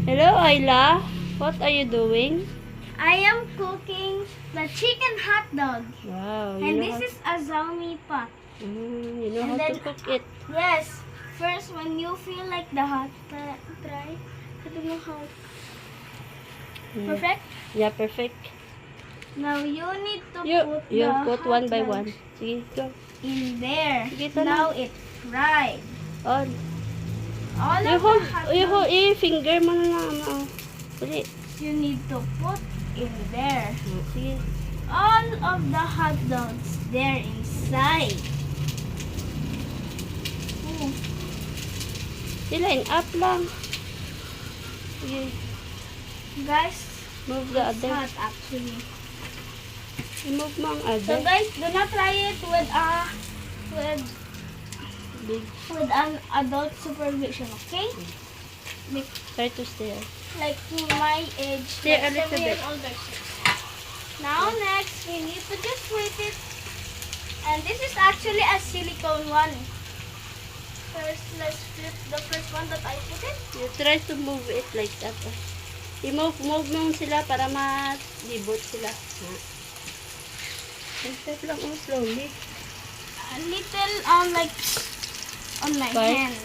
Hello, Ayla. What are you doing? I am cooking the chicken hot dog. Wow, And this is a zombie pot. you know and how to then- cook it. Yes. First, when you feel like the hot, try. I don't know how. Perfect? Yeah, perfect. Now you need to You put put the one by hot one. dog Sige, go. in there. Sige, ito Now na. it's fried. On. All You of hold, the hot you hold, dogs finger mo na lang. Dali. you need to put in there. Sige. All of the hot dogs there inside. Ooh. Line up lang. Sige. Guys, Move the it's other. hot actually. Move mo ang So other. guys, do not try it with Big. an adult supervision, okay? Try to stare. Like my age, Stay like a little 7 years bit. older. Now next, we need to just wait it. And this is actually a silicone one. First, let's flip the first one that I put in. You try to move it like that. I-move mo sila para malibot sila. Step lang slowly. A little, like, on my Bye. hand.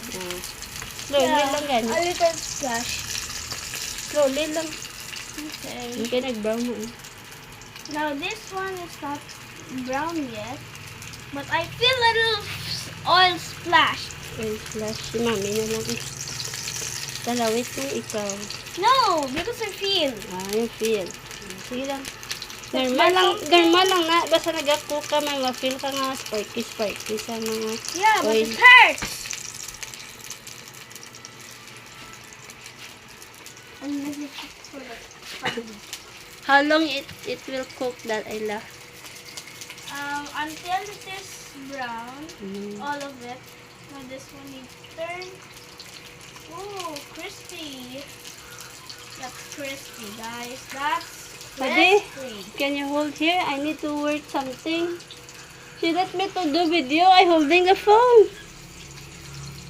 Slowly Yeah, lang ganun. a little splash. Slowly lang. Okay. Hindi ka nag-brown na. Now this one is not brown yet, but I feel a little oil splash. Oil flash. Si mami na lang. Dalawit mo ikaw. No, because I feel. Yung feel. Sige lang. Normal lang na. Basta nag-cook ka, may ma-feel ka nga sparky sa mga Yeah, but oil. it hurts. How long it will cook that, Ayla? Until it is brown, all of it. Now this one needs to turn. Ooh, crispy. That's crispy, guys. That's Pwede? crispy. Can you hold here? I need to work something. She let me to do video. I holding the phone.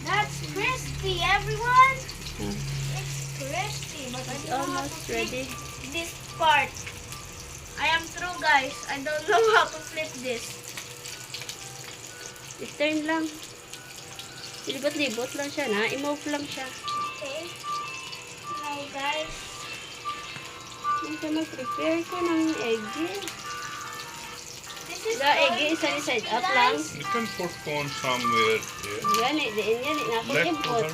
That's crispy, everyone. Hmm. It's crispy, but I It's don't know how almost to flip ready. this part. I am through, guys. I don't know how to flip this. I-turn lang. Libot-libot lang siya na. I-move lang siya. Okay. Now, guys. Hindi ka mag-prepare ko ng egg. This is The egg all is sunny side crispy, up lang. guys. You can put corn somewhere here. Yan eh. Diin yan eh. Nakot Left yung pot. over.